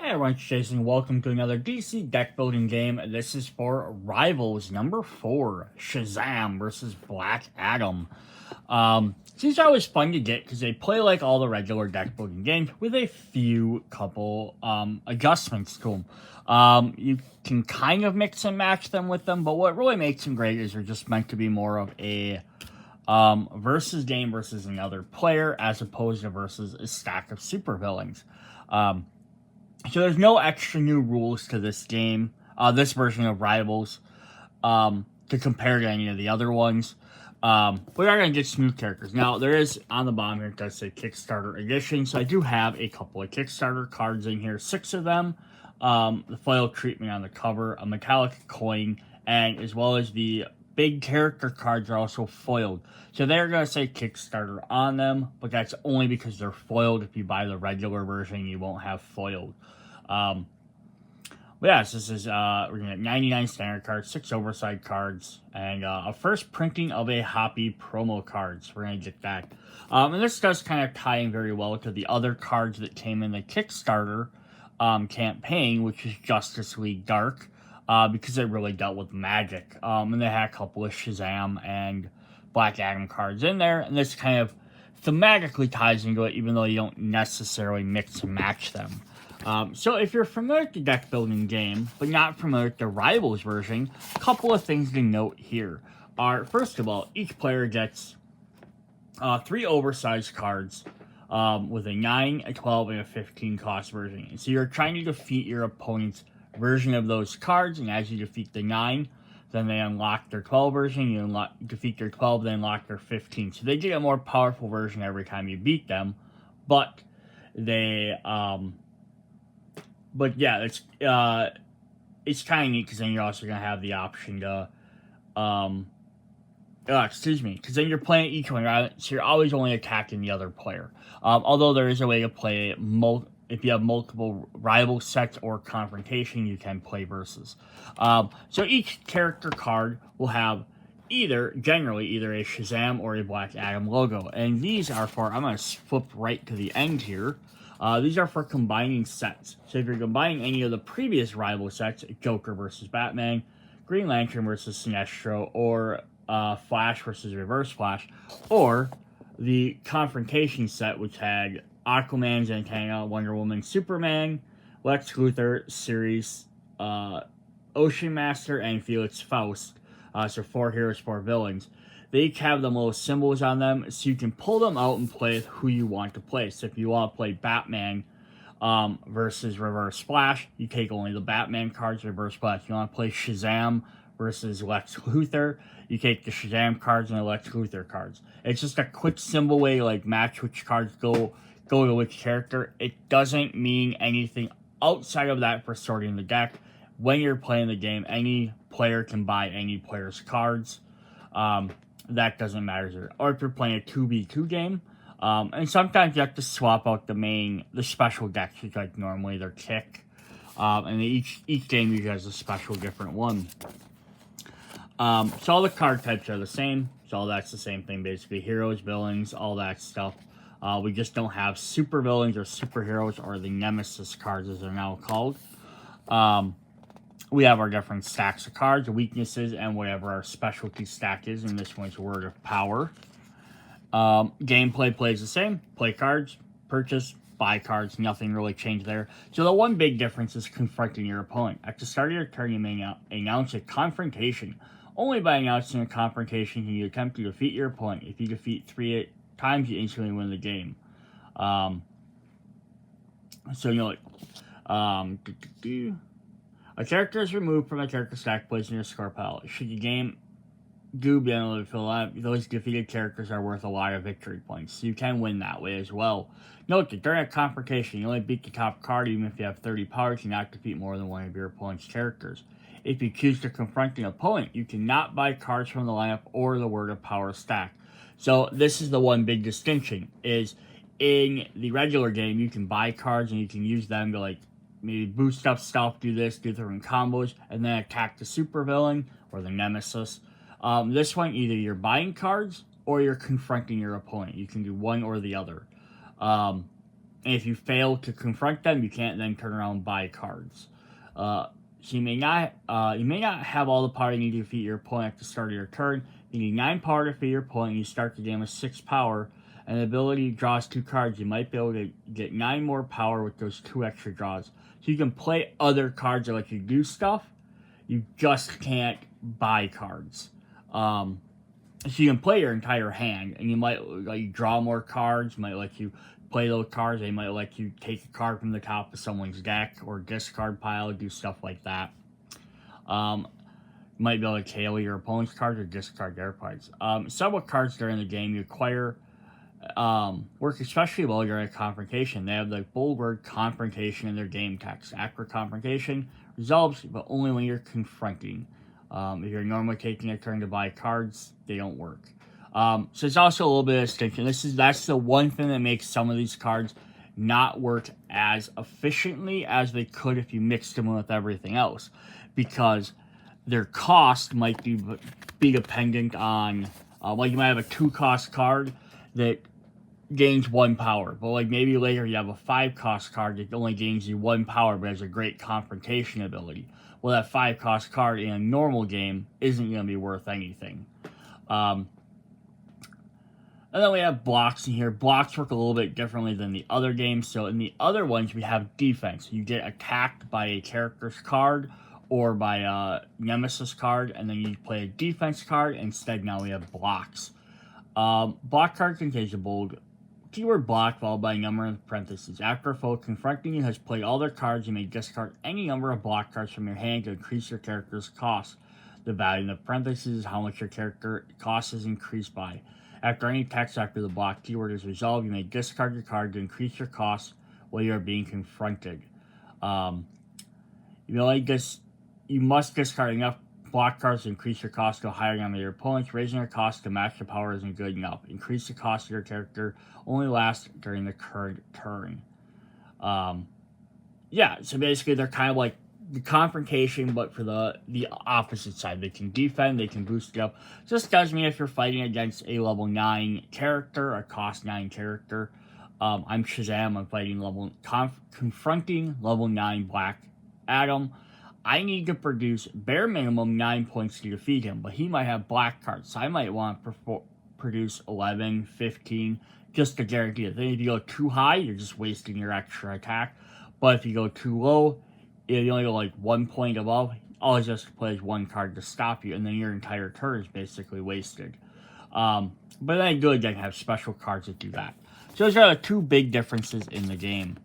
Hey everyone, it's Jason. Welcome to another DC deck building game. This is for Rivals number 4, Shazam versus Black Adam. These are always fun to get because they play like all the regular deck building games with a few couple adjustments to them. You can kind of mix and match them with them, but what really makes them great is they're just meant to be more of a versus game versus another player as opposed to versus a stack of supervillains. So there's no extra new rules to this game, this version of Rivals, to compare to any of the other ones. We are going to get some new characters. Now, there is, on the bottom here, it does say Kickstarter Edition, so I do have a couple of Kickstarter cards in here, 6 of them, the foil treatment on the cover, a metallic coin, and as well as the big character cards are also foiled. So they're going to say Kickstarter on them, but that's only because they're foiled. If you buy the regular version, you won't have foiled. But yes, this is, we're going to get 99 standard cards, 6 oversized cards, and a first printing of a Hoppy promo cards. We're going to get that. And this does kind of tie in very well to the other cards that came in the Kickstarter campaign, which is Justice League Dark. Because they really dealt with magic. And they had a couple of Shazam and Black Adam cards in there, and this kind of thematically ties into it, even though you don't necessarily mix and match them. So if you're familiar with the deck building game, but not familiar with the Rivals version, a couple of things to note here are, first of all, each player gets 3 oversized cards with a 9, a 12, and a 15 cost version. And so you're trying to defeat your opponent's version of those cards, and as you defeat the 9, then they unlock their 12 version. You defeat their 12, they unlock their 15. So they get a more powerful version every time you beat them, but they but yeah, it's kind of neat because then you're also gonna have the option to because then you're playing each one, right? So you're always only attacking the other player. Although there is a way to play if you have multiple rival sets or confrontation, you can play versus. So each character card will have generally either a Shazam or a Black Adam logo. And these are for, I'm going to flip right to the end here. These are for combining sets. So if you're combining any of the previous rival sets, Joker versus Batman, Green Lantern versus Sinestro, or Flash versus Reverse Flash, or the Confrontation set, which had Aquaman, Zatanna, Wonder Woman, Superman, Lex Luthor, Ceres, Ocean Master, and Felix Faust. So 4 heroes, 4 villains. They each have the little symbols on them, so you can pull them out and play with who you want to play. So if you want to play Batman versus Reverse Flash, you take only the Batman cards, Reverse Flash. You want to play Shazam versus Lex Luthor, you take the Shazam cards and the Lex Luthor cards. It's just a quick, simple way to like match which cards go to which character. It doesn't mean anything outside of that for sorting the deck. When you're playing the game, any player can buy any player's cards. That doesn't matter. Or if you're playing a 2v2 game, and sometimes you have to swap out the special decks, which like normally they're kick. And each game usually has a special different one. So all the card types are the same. So all that's the same thing basically. Heroes, villains, all that stuff. We just don't have super villains or superheroes or the nemesis cards as they're now called. We have our different stacks of cards, weaknesses, and whatever our specialty stack is. And this one's Word of Power. Gameplay plays the same. Play cards, purchase, buy cards. Nothing really changed there. So the one big difference is confronting your opponent. At the start of your turn, you may announce a confrontation. Only by announcing a confrontation can you attempt to defeat your opponent. If you defeat 3 times, you instantly win the game. So, a character is removed from a character stack placed in your score pile. Should your game be able to fill out, those defeated characters are worth a lot of victory points. So you can win that way as well. Note that during a confrontation, you only beat the top card even if you have 30 powers. You cannot defeat more than one of your opponent's characters. If you choose to confront an opponent, you cannot buy cards from the lineup or the Word of Power stack. So this is the one big distinction, is in the regular game, you can buy cards and you can use them to like maybe boost up stuff, do different combos, and then attack the supervillain or the nemesis. This one, either you're buying cards or you're confronting your opponent. You can do one or the other. And And if you fail to confront them, you can't then turn around and buy cards. So you may not have all the power you need to defeat your opponent at the start of your turn. You need 9 power to defeat your opponent. You start the game with 6 power. And the ability draws 2 cards. You might be able to get 9 more power with those 2 extra draws. So you can play other cards that let you do stuff. You just can't buy cards. So you can play your entire hand, and you might let you draw more cards, might let you play those cards, they might let you take a card from the top of someone's deck or discard pile, do stuff like that. You might be able to KO your opponent's cards or discard their cards. Several cards during the game you acquire work especially well during a confrontation. They have the bold word confrontation in their game text. After confrontation resolves, but only when you're confronting. If you're normally taking a turn to buy cards, they don't work. So it's also a little bit of distinction. That's the one thing that makes some of these cards not work as efficiently as they could if you mixed them with everything else, because their cost might be dependent on, like you might have a 2-cost card that gains 1 power, but like maybe later you have a 5-cost card that only gains you 1 power but has a great confrontation ability. Well, that 5-cost card in a normal game isn't going to be worth anything. And then we have blocks in here. Blocks work a little bit differently than the other games. So in the other ones, we have defense. You get attacked by a character's card or by a nemesis card, and then you play a defense card. Instead, now we have blocks. Block card contains a bold keyword block followed by a number in parentheses. After a foe confronting you has played all their cards, you may discard any number of block cards from your hand to increase your character's cost. The value in the parentheses is how much your character cost is increased by. After any text after the block keyword is resolved, you may discard your card to increase your cost while you are being confronted. You must discard enough block cards to increase your cost to a higher number of your opponents. Raising your cost to match the power isn't good enough. Increase the cost of your character only lasts during the current turn. So basically they're kind of like the confrontation, but for the opposite side. They can defend, they can boost it up. Just does mean if you're fighting against a level 9 character, a cost 9 character, I'm Shazam, I'm fighting confronting level 9 Black Adam. I need to produce bare minimum 9 points to defeat him, but he might have black cards, so I might want to produce 11, 15, just to guarantee it. Then if you go too high, you're just wasting your extra attack. But if you go too low, if you only go like 1 point above, all he has to play is 1 card to stop you, and then your entire turn is basically wasted. But then good, they have special cards that do that. So those are the 2 big differences in the game.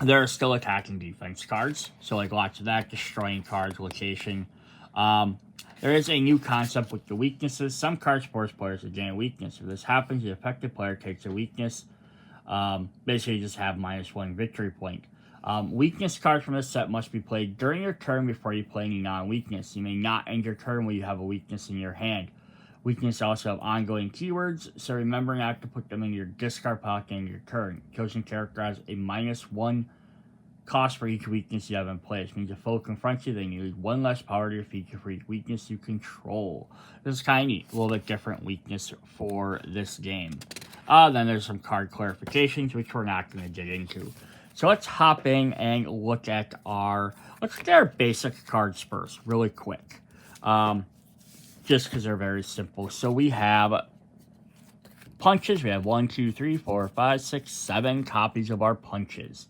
There are still attacking defense cards, so like lots of that, destroying cards, location. There is a new concept with the weaknesses. Some cards force players to gain a weakness. If this happens, the affected player takes a weakness. Basically, you just have -1 victory point. Weakness cards from this set must be played during your turn before you play any non-weakness. You may not end your turn when you have a weakness in your hand. Weakness also have ongoing keywords, so remember not to put them in your discard pile at the end of your turn. Chosen character has a -1 cost for each weakness you have in play. This means if a foe confronts you, then you lose 1 less power to your feature for each weakness you control. This is kind of neat. A little bit different weakness for this game. Then there's some card clarifications, which we're not going to get into. So let's hop in and look at our basic cards first, really quick. Just because they're very simple. So we have punches. We have 1, 2, 3, 4, 5, 6, 7 copies of our punches.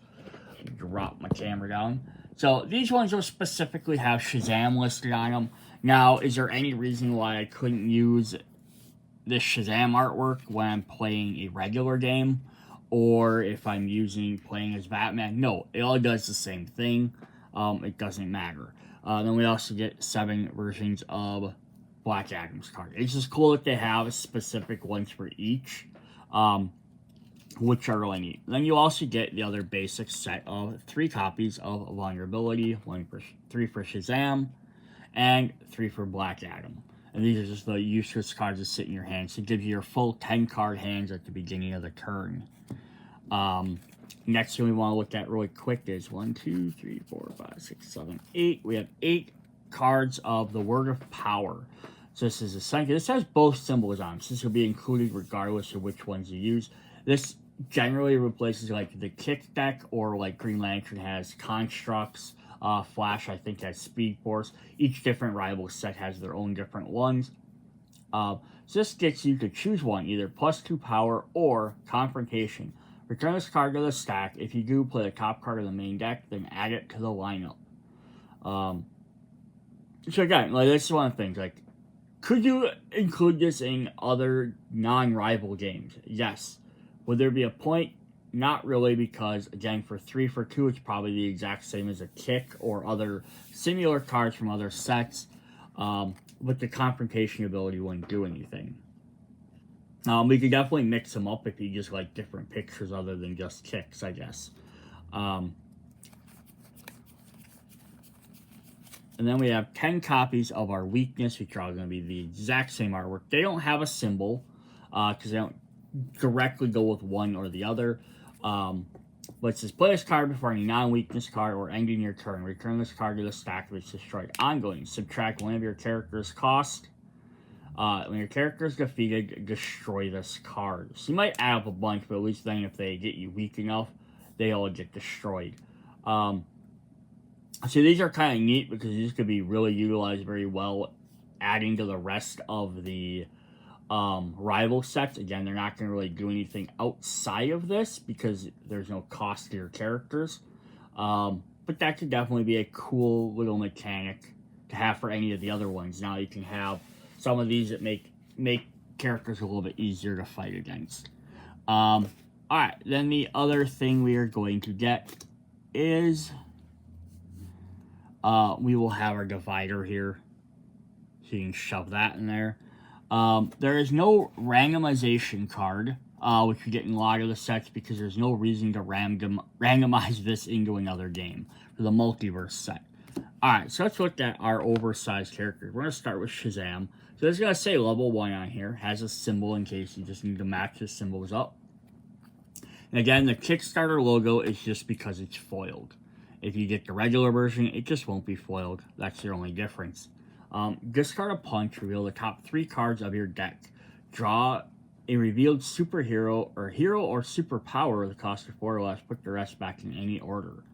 Drop my camera down. So these ones will specifically have Shazam listed on them. Now, is there any reason why I couldn't use this Shazam artwork when I'm playing a regular game? Or if I'm playing as Batman? No, it all does the same thing. It doesn't matter. Then we also get 7 versions of Black Adam's card. It's just cool that they have specific ones for each, which are really neat. Then you also get the other basic set of 3 copies of Vulnerability, 3 for Shazam, and 3 for Black Adam. And these are just the useless cards that sit in your hand. So it gives you your full 10 card hands at the beginning of the turn. Next thing we want to look at really quick is 1, 2, 3, 4, 5, 6, 7, 8. We have 8 cards of the Word of Power. So this has both symbols on. So this will be included regardless of which ones you use. This generally replaces like the kick deck, or like Green Lantern has constructs. Flash, I think, has Speed Force. Each different rival set has their own different ones. So this gets you to choose one, either +2 power or Confrontation. Return this card to the stack. If you do, play the top card of the main deck, then add it to the lineup. So again, like, this is one of the things, like, could you include this in other non-rival games? Yes. Would there be a point? Not really, because, again, for 3 for 2, it's probably the exact same as a kick or other similar cards from other sets. But the Confrontation ability wouldn't do anything. We could definitely mix them up if you just like different pictures other than just kicks, I guess. And then we have 10 copies of our weakness, which are all going to be the exact same artwork. They don't have a symbol, because they don't directly go with one or the other. But it says, play this card before any non-weakness card or ending your turn. Return this card to the stack if it's destroyed. Ongoing. Subtract one of your character's cost. When your character is defeated, destroy this card. So you might add up a bunch, but at least then if they get you weak enough, they all get destroyed. So these are kind of neat because these could be really utilized very well, adding to the rest of the rival sets. Again, they're not going to really do anything outside of this because there's no cost to your characters. But that could definitely be a cool little mechanic to have for any of the other ones. Now you can have some of these that make characters a little bit easier to fight against. Alright, then the other thing we are going to get is we will have our divider here. So you can shove that in there. There is no randomization card, which you get in a lot of the sets because there's no reason to randomize this into another game for the multiverse set. Alright, so let's look at our oversized character. We're going to start with Shazam. So it's going to say level 1 on here. Has a symbol in case you just need to match the symbols up. And again, the Kickstarter logo is just because it's foiled. If you get the regular version, it just won't be foiled. That's your only difference. Discard a punch, reveal the top 3 cards of your deck. Draw a revealed superhero or hero or superpower with a cost of 4 or less. Put the rest back in any order.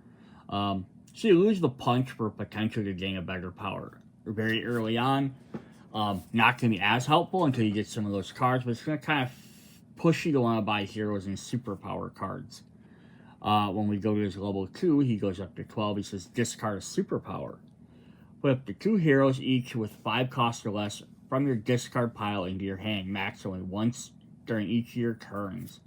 So you lose the punch for potential to gain a better power. Very early on, not going to be as helpful until you get some of those cards, but it's going to kind of push you to want to buy heroes and superpower cards. When we go to his level 2, he goes up to 12. He says discard a superpower. Put up to 2 heroes each with 5 cost or less from your discard pile into your hand, max only once during each of your turns.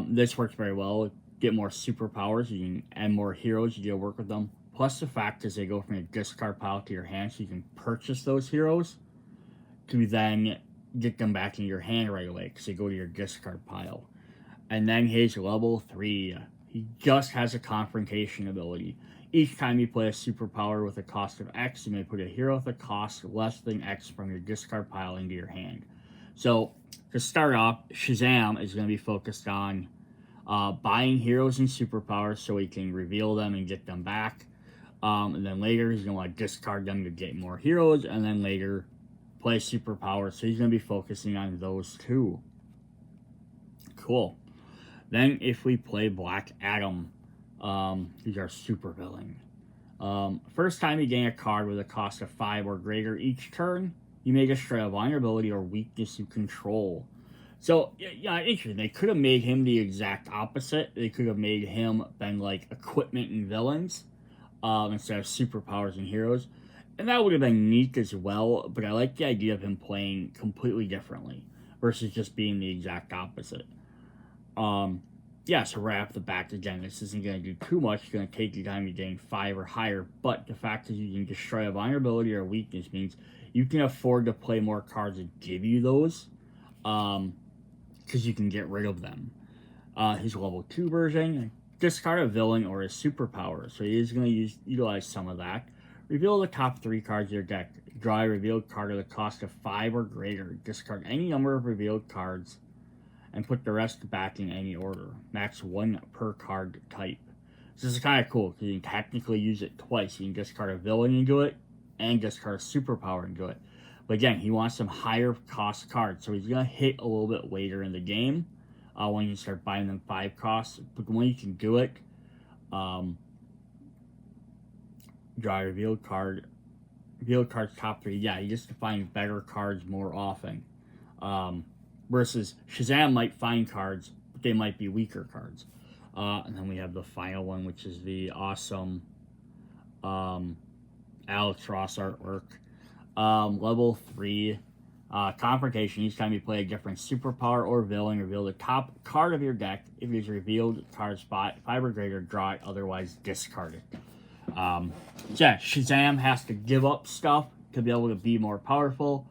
This works very well. Get more superpowers, you can add more heroes, you get to work with them. Plus the fact is they go from your discard pile to your hand, so you can purchase those heroes to then get them back in your hand right away because they go to your discard pile. And then his level 3, he just has a Confrontation ability. Each time you play a superpower with a cost of X, you may put a hero with a cost less than X from your discard pile into your hand. So, to start off, Shazam is going to be focused on buying heroes and superpowers so he can reveal them and get them back. And then later, he's going to want to discard them to get more heroes, and then later play superpowers. So he's going to be focusing on those two. Cool. Then if we play Black Adam, he's our super villain. First time you gain a card with a cost of 5 or greater each turn, you may destroy a vulnerability or weakness you control. So, yeah, interesting. They could have made him the exact opposite. They could have made him been like equipment and villains instead of superpowers and heroes. And that would have been neat as well, but I like the idea of him playing completely differently versus just being the exact opposite. Yeah, so right off the bat, again, this isn't going to do too much. It's going to take you time to gain 5 or higher, but the fact is you can destroy a vulnerability or weakness means you can afford to play more cards that give you those, because you can get rid of them. His level 2 version, discard a villain or a superpower, so he is going to utilize some of that. Reveal the top 3 cards of your deck. Draw a revealed card at a cost of 5 or greater. Discard any number of revealed cards and put the rest back in any order. Max 1 per card type. So this is kind of cool, because you can technically use it twice. You can discard a villain into it, and discard a superpower into it. But again, he wants some higher cost cards, so he's going to hit a little bit later in the game, when you start buying them 5 costs. But when you can do it, draw a revealed card. Revealed cards top 3. Yeah, you just find better cards more often. Versus Shazam might find cards, but they might be weaker cards. And then we have the final one, which is the awesome Alex Ross artwork. Level 3. Confrontation. Each time you play a different superpower or villain, reveal the top card of your deck. If it is revealed, card spot 5 or greater, draw it, otherwise discard it. So yeah, Shazam has to give up stuff to be able to be more powerful.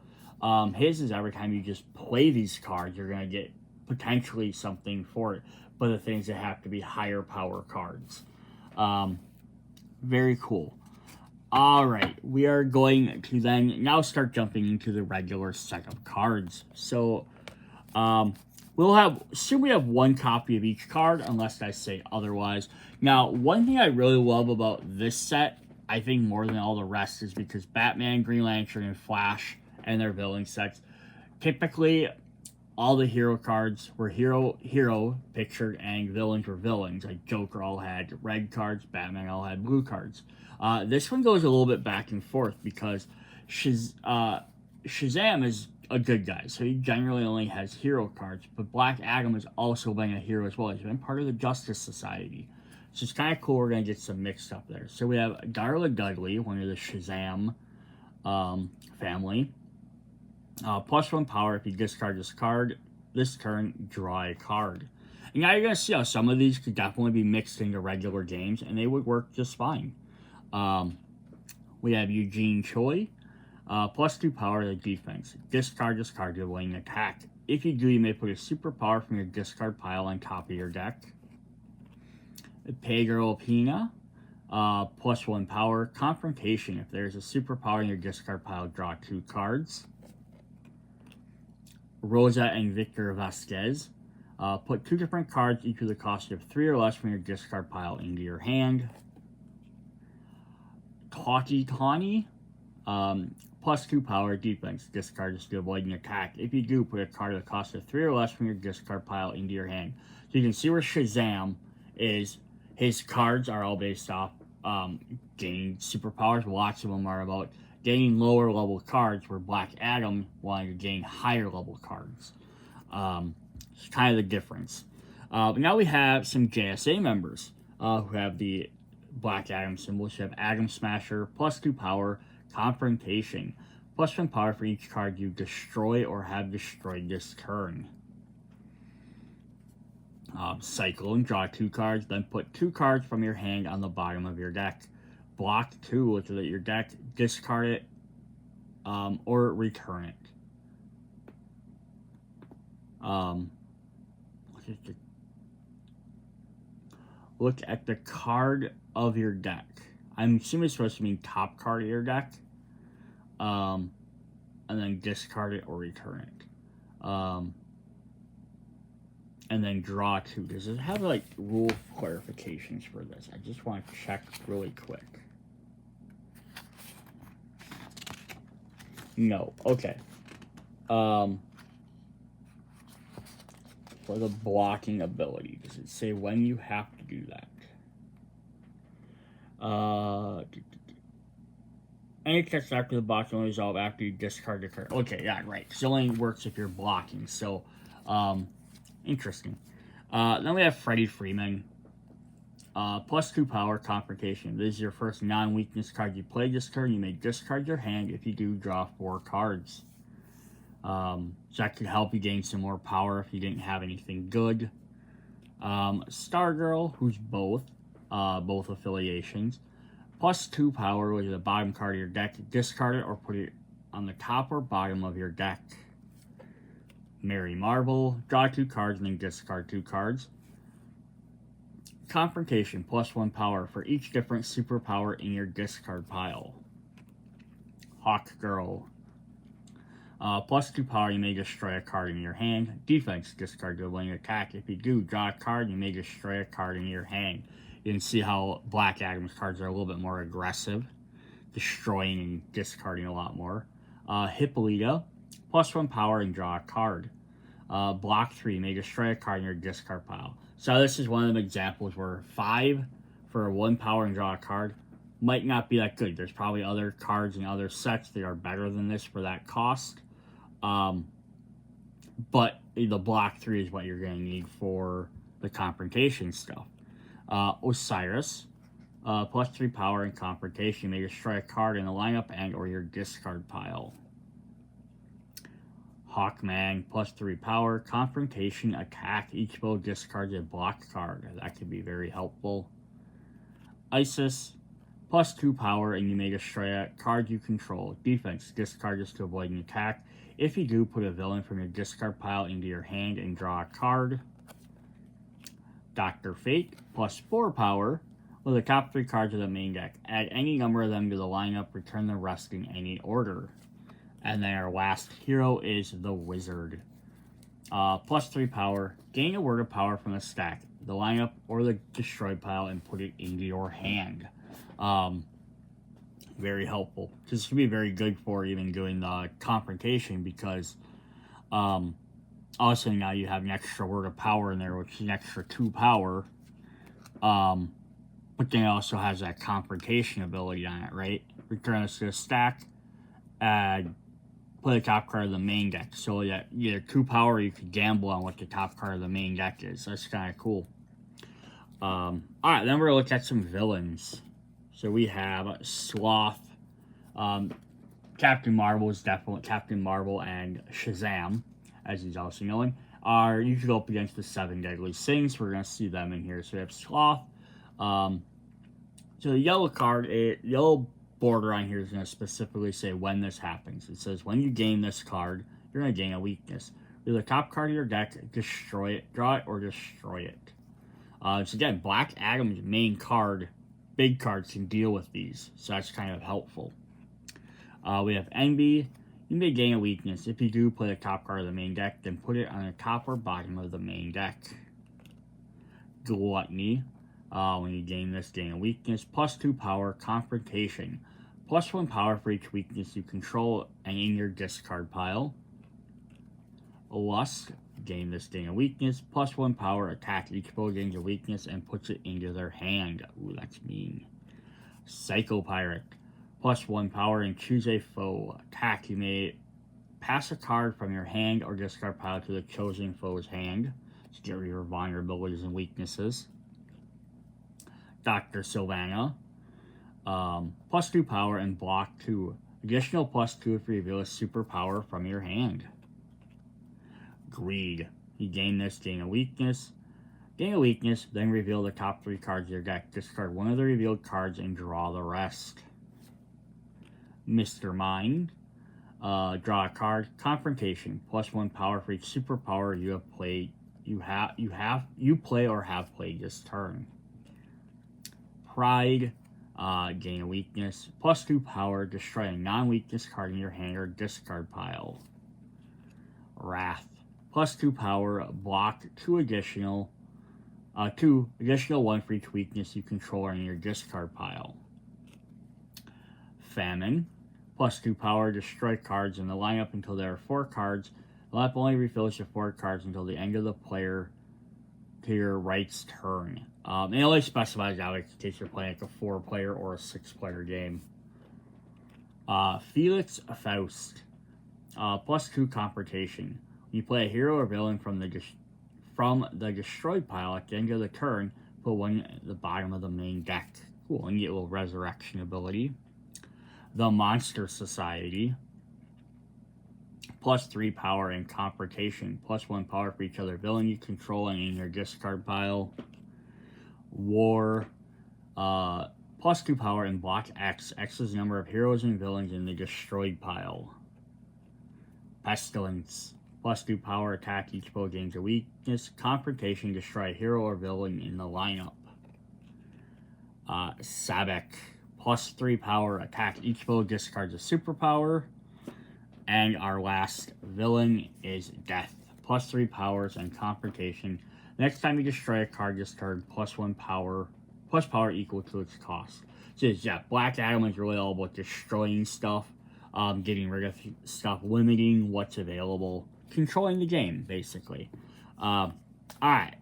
His is every time you just play these cards, you're going to get potentially something for it. But the things that have to be higher power cards. Very cool. Alright, we are going to then now start jumping into the regular set of cards. So, we have 1 copy of each card, unless I say otherwise. Now, one thing I really love about this set, I think more than all the rest, is because Batman, Green Lantern, and Flash, and their villain sets, typically, all the hero cards were hero pictured, and villains were villains. Like Joker all had red cards, Batman all had blue cards. This one goes a little bit back and forth because Shazam is a good guy, so he generally only has hero cards, but Black Adam has also been a hero as well. He's been part of the Justice Society. So it's kind of cool. We're going to get some mixed up there. So we have Darla Dudley, one of the Shazam family. +1 power if you discard this card. This turn, draw a card. And now you're going to see how some of these could definitely be mixed into regular games, and they would work just fine. We have Eugene Choi. +2 power to defense. Discard this card to avoid an attack. If you do, you may put a superpower from your discard pile on top of your deck. Pedro Pina. +1 power. Confrontation. If there's a superpower in your discard pile, draw 2 cards. Rosa and Victor Vasquez. Put 2 different cards, each with a cost of 3 or less from your discard pile into your hand. Tawny. +2 power defense. Discard this to avoid an attack. If you do, put a card with a cost of 3 or less from your discard pile into your hand. So you can see where Shazam is. His cards are all based off gaining superpowers. Lots of them are about gaining lower level cards, where Black Adam wanted to gain higher level cards. It's kind of the difference. But now we have some JSA members who have the Black Adam symbols. You have Atom Smasher, +2 power, Confrontation, +1 power for each card you destroy or have destroyed this turn. Cycle and draw 2 cards, then put 2 cards from your hand on the bottom of your deck. Block 2, which is at your deck, discard it, or return it. Look at the card of your deck. I'm assuming it's supposed to mean top card of your deck. And then discard it or return it. And then draw 2. Does it have like rule clarifications for this? I just want to check really quick. No. Okay. For the blocking ability, does it say when you have to do that? Any text after the box only resolve after you discard the card. Okay, yeah, right. So it only works if you're blocking. So, interesting. Then we have Freddie Freeman. +2 power, Confrontation. This is your first non-weakness card you play this turn. You may discard your hand. If you do, draw 4 cards. So that could help you gain some more power if you didn't have anything good. Stargirl, who's both affiliations. +2 power, which is the bottom card of your deck. Discard it or put it on the top or bottom of your deck. Mary Marvel, draw 2 cards and then discard 2 cards. Confrontation, +1 power for each different superpower in your discard pile. Hawk Girl, +2 power, you may destroy a card in your hand. Defense, discard to avoid an attack. If you do, draw a card, you may destroy a card in your hand. You can see how Black Adam's cards are a little bit more aggressive, destroying and discarding a lot more. Hippolyta, +1 power and draw a card. Block 3, may destroy a card in your discard pile. So this is one of them examples where 5 for 1 power and draw a card might not be that good. There's probably other cards and other sets that are better than this for that cost. But the block 3 is what you're going to need for the Confrontation stuff. Osiris, plus 3 power and Confrontation, may destroy a card in the lineup and or your discard pile. Hawkman, plus 3 power, Confrontation, attack. Each foe discards a block card. That could be very helpful. Isis, plus 2 power, and you may destroy a card you control. Defense, discard this to avoid an attack. If you do, put a villain from your discard pile into your hand and draw a card. Dr. Fate, plus 4 power. With the top 3 cards of the main deck, add any number of them to the lineup, return the rest in any order. And then our last hero is the Wizard. Plus 3 power, gain a word of power from the stack, the lineup, or the destroyed pile, and put it into your hand. Very helpful. This can be very good for even doing the Confrontation, because also now you have an extra word of power in there, which is an extra 2 power. But then it also has that Confrontation ability on it, right? Return this to the stack, add, play the top card of the main deck. So that either 2 power, you could gamble on what the top card of the main deck is. That's kind of cool. Alright, then we're going to look at some villains. So we have Sloth. Captain Marvel is definitely Captain Marvel, and Shazam, as he's also known, are usually up against the 7 deadly sins. We're going to see them in here. So we have Sloth. So the yellow card, yellow border on here is going to specifically say when this happens. It says when you gain this card, you're going to gain a weakness. With the top card of your deck, destroy it, draw it, or destroy it. So again, Black Adam's main card, big cards can deal with these, so that's kind of helpful. We have Envy. You may gain a weakness. If you do, play the top card of the main deck, then put it on the top or bottom of the main deck. Gluttony. When you gain this, gain a weakness. Plus 2 power, Confrontation. Plus 1 power for each weakness you control and in your discard pile. Lust. Gain this, gain a weakness. Plus 1 power, attack. Each foe gains a weakness and puts it into their hand. Ooh, that's mean. Psycho Pirate. Plus 1 power and choose a foe. Attack. You may pass a card from your hand or discard pile to the chosen foe's hand to get rid of your vulnerabilities and weaknesses. Dr. Sylvana. Plus 2 power and block 2. Additional plus 2 if you reveal a superpower from your hand. Greed. You gain this, gain a weakness. Gain a weakness, then reveal the top 3 cards of your deck. Discard one of the revealed cards and draw the rest. Mr. Mind. Draw a card. Confrontation. Plus 1 power for each superpower you have played. You play or have played this turn. Pride. Gain a weakness. Plus 2 power. Destroy a non-weakness card in your hand or discard pile. Wrath. Plus 2 power. Block 2 additional 1 for each weakness you control in your discard pile. Famine. Plus 2 power. Destroy cards in the lineup until there are 4 cards. The lineup only refills to 4 cards until the end of the player to your right's turn. It only specifies out in case you're playing like a 4-player or a 6-player game. Felix Faust. Plus 2 Confrontation. When you play a hero or villain from the destroyed pile at the end of the turn, put one at the bottom of the main deck. Cool, and you get a little resurrection ability. The Monster Society. Plus 3 power and Confrontation. Plus 1 power for each other villain you control and in your discard pile. War. Plus 2 power and block X. X is the number of heroes and villains in the destroyed pile. Pestilence. Plus 2 power, attack. Each foe gains a weakness. Confrontation. Destroy a hero or villain in the lineup. Sabek. Plus 3 power, attack. Each foe discards a superpower. And our last villain is Death. Plus 3 powers and Confrontation. Next time you destroy a card, discard plus 1 power. Plus power equal to its cost. So yeah, Black Adam is really all about destroying stuff. Getting rid of stuff. Limiting what's available. controlling the game, basically. Alright.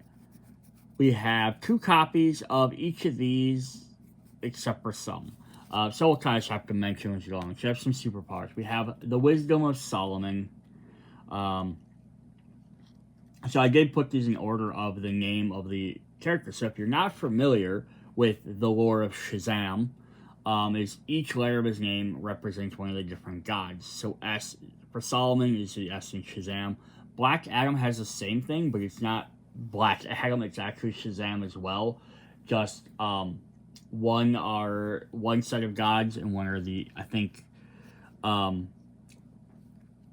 We have 2 copies of each of these, except for some. So we'll kind of have to mention as we go on. So we have some superpowers. We have the Wisdom of Solomon. So I did put these in order of the name of the character. So if you're not familiar with the lore of Shazam, is each letter of his name represents one of the different gods. So S for Solomon is the S in Shazam. Black Adam has the same thing, but it's not Black Adam, it's actually Shazam as well. Just one set of gods, and one are the, I think,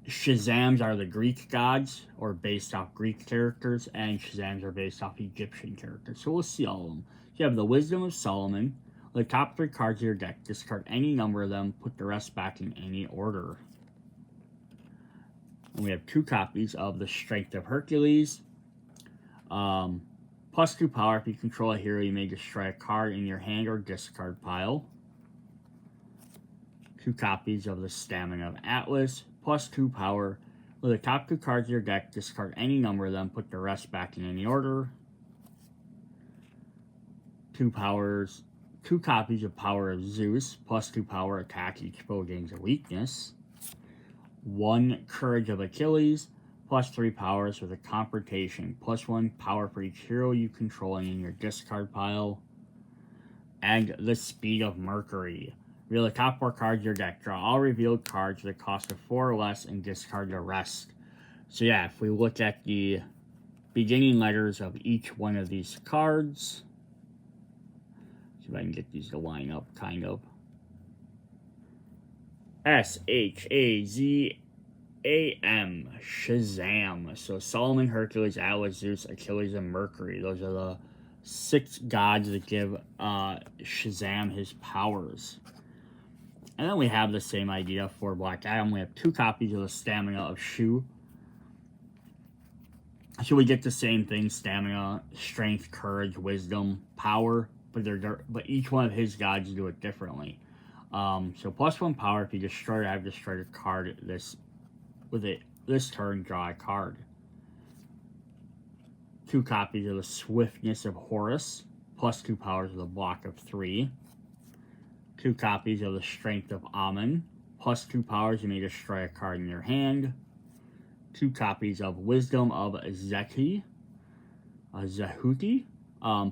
Shazams are the Greek gods, or based off Greek characters, and Shazams are based off Egyptian characters. So we'll see all of them. So you have the Wisdom of Solomon. The top 3 cards of your deck, discard any number of them, put the rest back in any order. And we have 2 copies of the Strength of Hercules. Plus 2 power. If you control a hero, you may destroy a card in your hand or discard pile. 2 copies of the Stamina of Atlas. Plus 2 power. With the top 2 cards of your deck, discard any number of them, put the rest back in any order. 2 powers. 2 copies of Power of Zeus. Plus 2 power. Attack each foe gains a weakness. 1 Courage of Achilles. Plus 3 powers with a Confrontation. Plus 1 power for each hero you control in your discard pile. And the Speed of Mercury. Reveal the top 4 cards of your deck. Draw all revealed cards with a cost of 4 or less and discard the rest. So yeah, if we look at the beginning letters of each one of these cards. See if I can get these to line up, kind of. S-H-A-Z-A-M. Shazam. So Solomon, Hercules, Atlas, Zeus, Achilles, and Mercury. Those are the 6 gods that give Shazam his powers. And then we have the same idea for Black Adam. We have 2 copies of the Stamina of Shu. So we get the same thing: stamina, strength, courage, wisdom, power. But each one of his gods do it differently. So plus 1 power. If you destroy it, I've destroyed a card this turn, draw a card. 2 copies of the Swiftness of Horus. Plus 2 powers with a block of 3. 2 copies of the Strength of Amun. Plus 2 powers, you may destroy a card in your hand. 2 copies of Wisdom of Zehuti.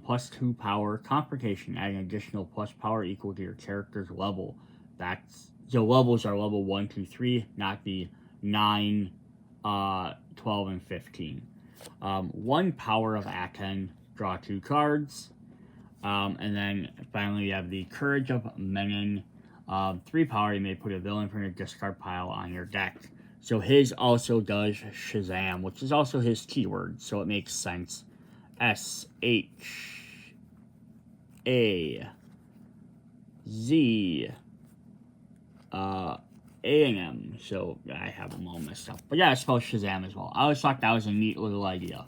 Plus 2 power. Confrontation, adding additional plus power equal to your character's level. The levels are level 1, 2, 3, not the 9, 12, and 15. 1 power of Aten, draw 2 cards. And then finally you have the Courage of Menon. 3 power, you may put a villain from your discard pile on your deck. So his also does Shazam, which is also his keyword, so it makes sense. S-H-A-Z-A-M. So I have them all messed up. But yeah, I spell Shazam as well. I always thought that was a neat little idea.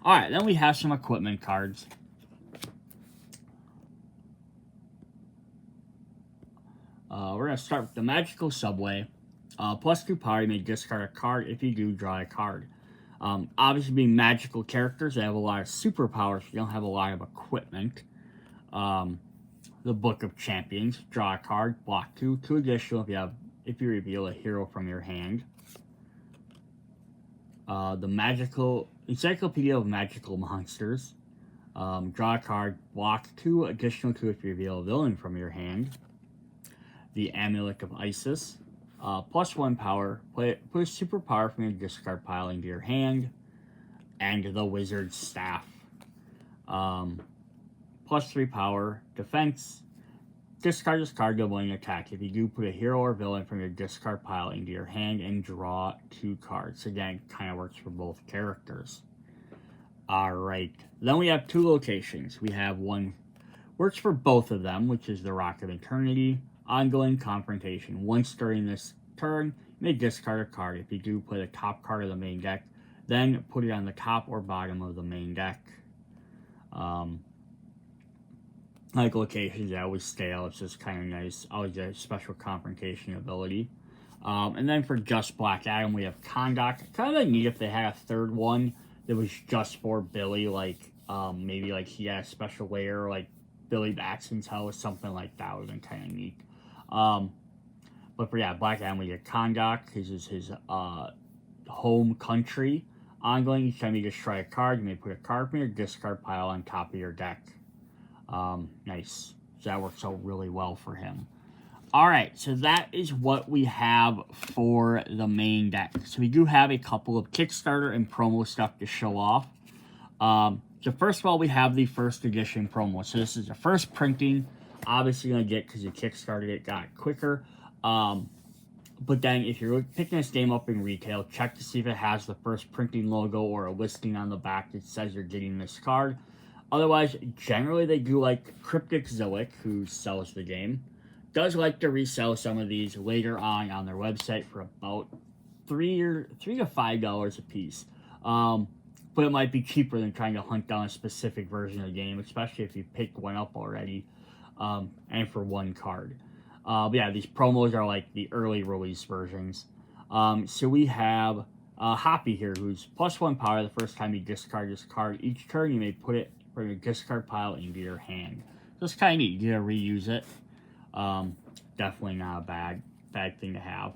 Alright, then we have some equipment cards. We're going to start with the Magical Subway. Plus 2 power, you may discard a card. If you do, draw a card. Obviously, being magical characters, they have a lot of superpowers. You don't have a lot of equipment. The Book of Champions, draw a card, block 2. 2 additional if you reveal a hero from your hand. The Magical Encyclopedia of Magical Monsters. Draw a card, block 2, additional 2 if you reveal a villain from your hand. The Amulet of Isis. Plus 1 power. Put a super power from your discard pile into your hand. And the Wizard's Staff. Plus 3 power. Defense. Discard this card to win an attack. If you do, put a hero or villain from your discard pile into your hand and draw 2 cards. Again, kind of works for both characters. Alright. Then we have 2 locations. We have one. Works for both of them, which is the Rock of Eternity. Ongoing Confrontation. Once during this turn, you may discard a card. If you do, put a top card of the main deck, then put it on the top or bottom of the main deck. Like locations, I always stay out. It's just kind of nice. Always get a special Confrontation ability. And then for just Black Adam, we have Kondak. Kind of neat if they had a third one that was just for Billy, like maybe like he had a special layer, like Billy Batson's house, something like that would have been kind of neat. But for Black Adam, we get Kondak. His is his home country. Ongoing, each time you destroy a card, you may put a card from your discard pile on top of your deck. Nice. So that works out really well for him. Alright, so that is what we have for the main deck. So we do have a couple of Kickstarter and promo stuff to show off. So first of all, we have the first edition promo. So this is the first printing. Obviously going to get, because you Kickstarted it, got it quicker. But then if you're picking this game up in retail, check to see if it has the first printing logo or a listing on the back that says you're getting this card. Otherwise, generally they do like Cryptic Zillick, who sells the game, does like to resell some of these later on their website for about $3 to $5 a piece. But it might be cheaper than trying to hunt down a specific version of the game, especially if you picked one up already, and for one card. But yeah, these promos are like the early release versions. So we have Hoppy here, who's +1 power the first time you discard this card. Each turn you may put it from your discard pile into your hand. So it's kind of neat. You gotta reuse it. Definitely not a bad thing to have.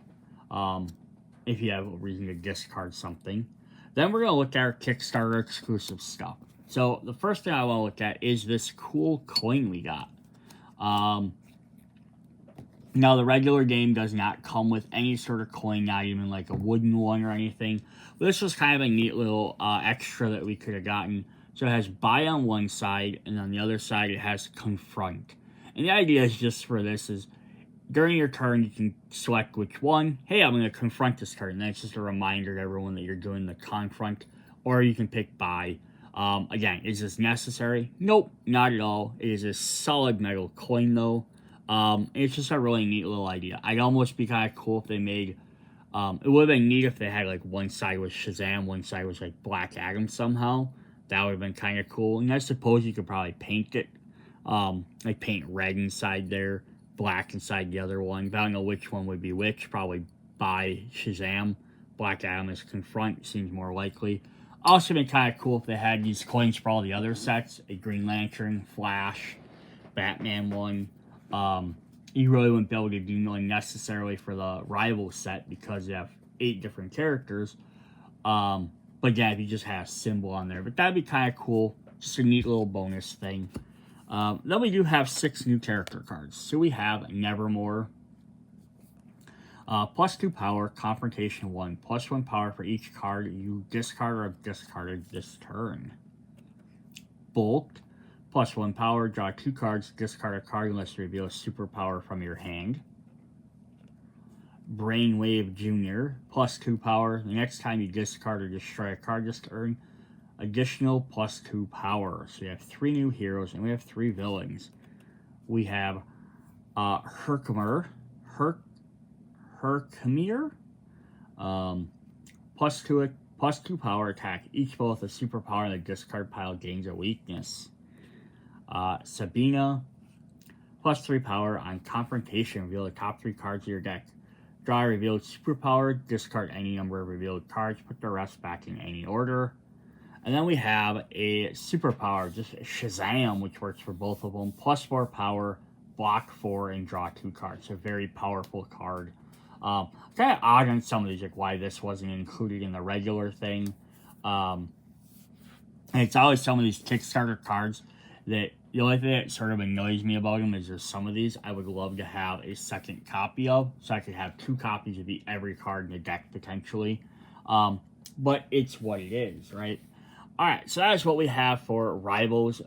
If you have a reason to discard something. Then we're gonna look at our Kickstarter exclusive stuff. So the first thing I want to look at is this cool coin we got. Now, the regular game does not come with any sort of coin, not even like a wooden one or anything. But this was kind of a neat little extra that we could have gotten. So it has buy on one side, and on the other side it has confront. And the idea is just for this is, during your turn, you can select which one. Hey, I'm going to confront this turn. And that's just a reminder to everyone that you're doing the confront. Or you can pick buy. Again, is this necessary? Nope, not at all. It is a solid metal coin, though. It's just a really neat little idea. I'd almost be kind of cool if they made, it would have been neat if they had like one side was Shazam, one side was like Black Adam somehow. That would have been kind of cool. And I suppose you could probably paint it, like paint red inside there, black inside the other one. But I don't know which one would be which. Probably by Shazam. Black Adam is confront, seems more likely. Also been kind of cool if they had these coins for all the other sets. A Green Lantern, Flash, Batman one. You really wouldn't be able to do nothing necessarily for the rival set because you have 8 different characters. But yeah, if you just have a symbol on there. But that'd be kind of cool. Just a neat little bonus thing. Then we do have 6 new character cards. So we have Nevermore. +2 power, Confrontation 1. +1 power for each card you discard or have discarded this turn. Bulk. +1 power, draw 2 cards, discard a card unless you reveal a superpower from your hand. Brainwave Jr., +2 power. The next time you discard or destroy a card this turn, additional +2 power. So you have 3 new heroes, and we have 3 villains. We have Herkimer, +2 power attack. Each both a superpower and the discard pile gains a weakness. Sabina, +3 power on Confrontation. Reveal the top 3 cards of your deck. Draw a revealed superpower. Discard any number of revealed cards. Put the rest back in any order. And then we have a superpower, just Shazam, which works for both of them. +4 power, block 4, and draw 2 cards. A very powerful card. Kind of odd on some of these, like why this wasn't included in the regular thing. And it's always some of these Kickstarter cards that the only thing that sort of annoys me about them is there's some of these I would love to have a second copy of, so I could have 2 copies of every card in the deck potentially. But it's what it is, right? Alright, so that is what we have for Rivals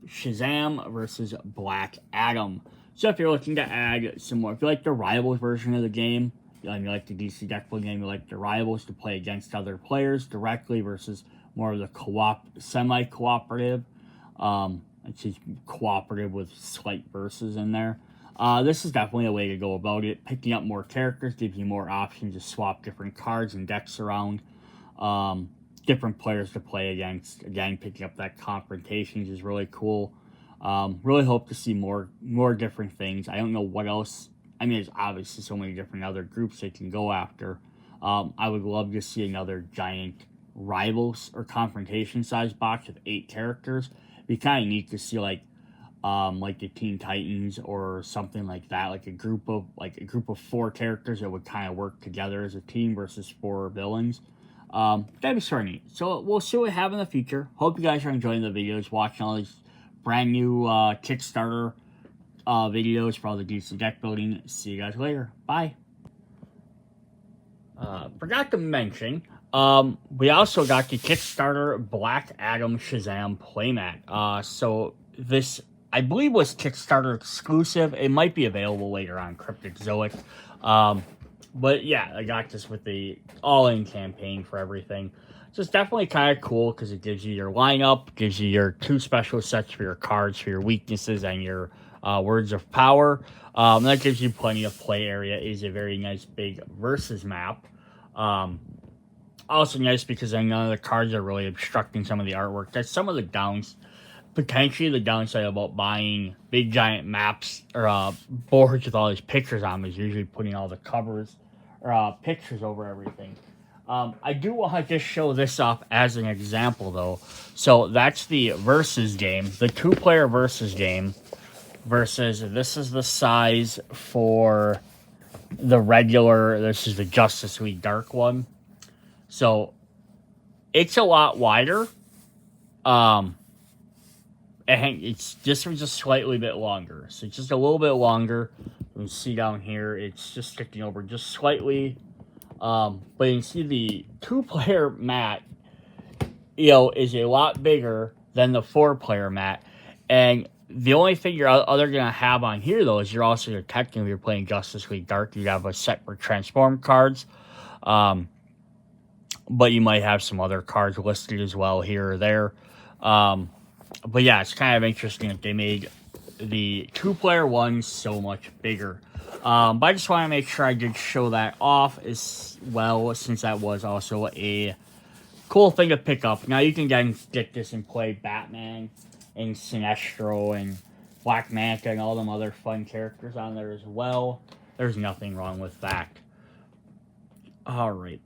Shazam versus Black Adam. So if you're looking to add some more, if you like the Rivals version of the game, you like the DC deck building game, you like the Rivals to play against other players directly versus more of the semi-cooperative, it's just cooperative with slight verses in there. This is definitely a way to go about it. Picking up more characters gives you more options to swap different cards and decks around. Different players to play against. Again, picking up that Confrontations is really cool. Really hope to see more different things. I don't know what else I mean, there's obviously so many different other groups they can go after. I would love to see another giant Rivals or Confrontation size box with 8 characters. It'd be kind of neat to see like the Teen Titans or something like that, like a group of 4 characters that would kind of work together as a team versus 4 villains. That'd be sort of neat. So we'll see what we have in the future. Hope you guys are enjoying the videos, watching all these brand new Kickstarter videos for all the DC deck building. See you guys later. Bye. Forgot to mention, we also got the Kickstarter Black Adam Shazam playmat. So this, I believe, was Kickstarter exclusive. It might be available later on Cryptic Zoic. But yeah, I got this with the all-in campaign for everything. So it's definitely kind of cool because it gives you your lineup, gives you your 2 special sets for your cards, for your weaknesses, and your words of power. That gives you plenty of play area. It is a very nice big versus map. Also nice because none of the cards are really obstructing some of the artwork. That's some of the potentially the downside about buying big giant maps or boards with all these pictures on them is usually putting all the covers or pictures over everything. I do want to just show this off as an example though. So that's the versus game, the 2-player versus game versus this is the size for the regular, this is the Justice League Dark one. So it's a lot wider. It's just slightly bit longer. So it's just a little bit longer. You can see down here, it's just sticking over just slightly. But you can see the 2-player mat, is a lot bigger than the 4-player mat. And the only thing you're going to have on here, though, is technically, if you're playing Justice League Dark, you have a set for Transform cards. But you might have some other cards listed as well here or there. But yeah, it's kind of interesting that they made the 2-player one so much bigger. But I just want to make sure I did show that off as well, since that was also a cool thing to pick up. Now you can get this and play Batman and Sinestro and Black Manta and all them other fun characters on there as well. There's nothing wrong with that. Alright.